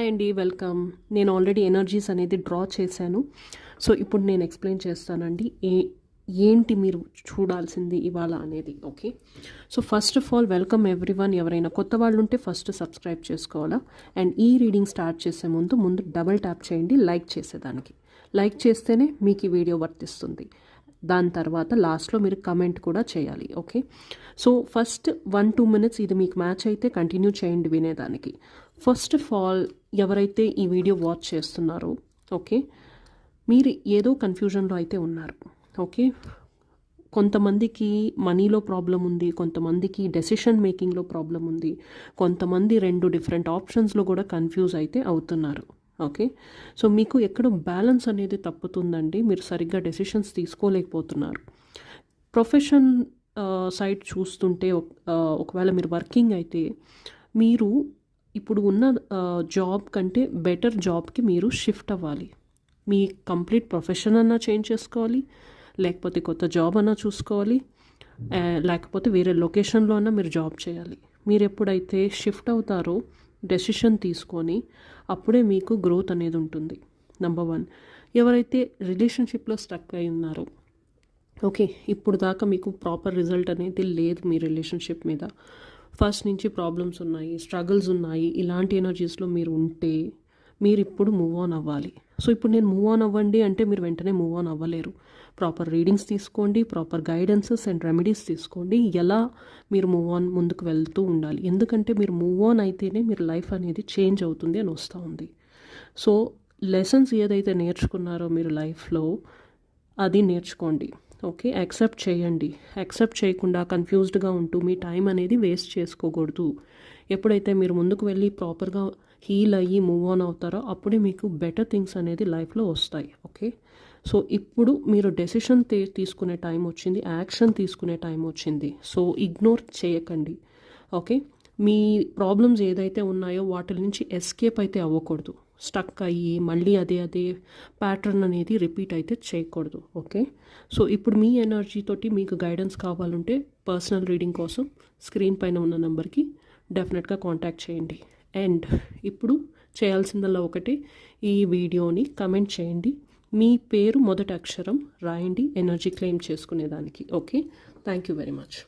అండి వెల్కమ్. నేను already energies అనేది డ్రా చేశాను. సో ఇప్పుడు నేను ఎక్స్ప్లెయిన్ చేస్తానండి ఏంటి మీరు చూడాల్సింది ఇవాళ అనేది. Okay, so first of all welcome everyone. ఎవరైనా కొత్త వాళ్ళు ఉంటే ఫస్ట్ సబ్స్క్రైబ్ చేసుకోవాలా. అండ్ ఈ రీడింగ్ స్టార్ట్ చేసే ముందు డబుల్ ట్యాప్ చేయండి లైక్ చేసేదానికి. లైక్ చేస్తేనే మీకు ఈ వీడియో వర్తిస్తుంది. దాని తర్వాత లాస్ట్లో మీరు కమెంట్ కూడా చేయాలి. ఓకే, సో ఫస్ట్ 1-2 మినిట్స్ ఇది మీకు మ్యాచ్ అయితే కంటిన్యూ చేయండి వినేదానికి. ఫస్ట్ ఆఫ్ ఆల్ ఎవరైతే ఈ వీడియో వాచ్ చేస్తున్నారో, ఓకే, మీరు ఏదో కన్ఫ్యూజన్లో అయితే ఉన్నారు. ఓకే, కొంతమందికి మనీలో ప్రాబ్లం ఉంది, కొంతమందికి డెసిషన్ మేకింగ్లో ప్రాబ్లం ఉంది, కొంతమంది 2 డిఫరెంట్ ఆప్షన్స్లో కూడా కన్ఫ్యూజ్ అయితే అవుతున్నారు. ఓకే, సో మీకు ఎక్కడ బ్యాలెన్స్ అనేది తప్పుతుందండి, మీరు సరిగ్గా డెసిషన్స్ తీసుకోలేకపోతున్నారు. ప్రొఫెషన్ సైడ్ చూస్తుంటే ఒకవేళ మీరు వర్కింగ్ అయితే మీరు ఇప్పుడు ఉన్న జాబ్ కంటే బెటర్ జాబ్కి మీరు షిఫ్ట్ అవ్వాలి. మీ కంప్లీట్ ప్రొఫెషన్ అన్నా చేంజ్ చేసుకోవాలి, లేకపోతే కొత్త జాబ్ అన్నా చూసుకోవాలి, లేకపోతే వేరే లొకేషన్లో అన్నా మీరు జాబ్ చేయాలి. మీరు ఎప్పుడైతే షిఫ్ట్ అవుతారో డెసిషన్ తీసుకొని అప్పుడే మీకు గ్రోత్ అనేది ఉంటుంది. నెంబర్ 1, ఎవరైతే రిలేషన్షిప్లో స్టక్ అయి ఉన్నారో, ఓకే, ఇప్పుడు దాకా మీకు ప్రాపర్ రిజల్ట్ అనేది లేదు మీ రిలేషన్షిప్ మీద, ఫస్ట్ నుంచి ప్రాబ్లమ్స్ ఉన్నాయి, స్ట్రగుల్స్ ఉన్నాయి, ఇలాంటి ఎనర్జీస్లో మీరు ఉంటే మీరు ఇప్పుడు మూవ్ ఆన్ అవ్వాలి. సో ఇప్పుడు నేను మూవ్ ఆన్ అవ్వండి అంటే మీరు వెంటనే మూవ్ ఆన్ అవ్వలేరు. ప్రాపర్ రీడింగ్స్ తీసుకోండి, ప్రాపర్ గైడెన్సెస్ అండ్ రెమెడీస్ తీసుకోండి, ఎలా మీరు మూవ్ ఆన్ ముందుకు వెళ్తూ ఉండాలి. ఎందుకంటే మీరు మూవ్ ఆన్ అయితేనే మీరు లైఫ్ అనేది చేంజ్ అవుతుంది అని వస్తూ ఉంది. సో లెసన్స్ ఏదైతే నేర్చుకున్నారో మీరు లైఫ్లో అది నేర్చుకోండి. ఓకే, యాక్సెప్ట్ చేయండి. యాక్సెప్ట్ చేయకుండా కన్ఫ్యూజ్డ్గా ఉంటూ మీ టైం అనేది వేస్ట్ చేసుకోకూడదు. ఎప్పుడైతే మీరు ముందుకు వెళ్ళి ప్రాపర్గా హీల్ అయ్యి మూవ్ ఆన్ అవుతారో అప్పుడే మీకు బెటర్ థింగ్స్ అనేది లైఫ్లో వస్తాయి. ఓకే, సో ఇప్పుడు మీరు డెసిషన్ తీసుకునే టైం వచ్చింది, యాక్షన్ తీసుకునే టైం వచ్చింది. సో ఇగ్నోర్ చేయకండి. ఓకే, మీ ప్రాబ్లమ్స్ ఏదైతే ఉన్నాయో వాటి నుంచి ఎస్కేప్ అయితే అవ్వకూడదు. స్టక్ అయ్యి మళ్ళీ అదే ప్యాటర్న్ అనేది రిపీట్ అయితే చేయకూడదు. ఓకే, సో ఇప్పుడు మీ ఎనర్జీతోటి మీకు గైడెన్స్ కావాలంటే పర్సనల్ రీడింగ్ కోసం స్క్రీన్ పైన ఉన్న నెంబర్కి డెఫినెట్గా కాంటాక్ట్ చేయండి. అండ్ ఇప్పుడు చేయాల్సిందల్లా ఒకటే, ఈ వీడియోని కమెంట్ చేయండి, మీ పేరు మొదటి అక్షరం రాయండి ఎనర్జీ క్లెయిమ్ చేసుకునేదానికి. Okay, thank you very much.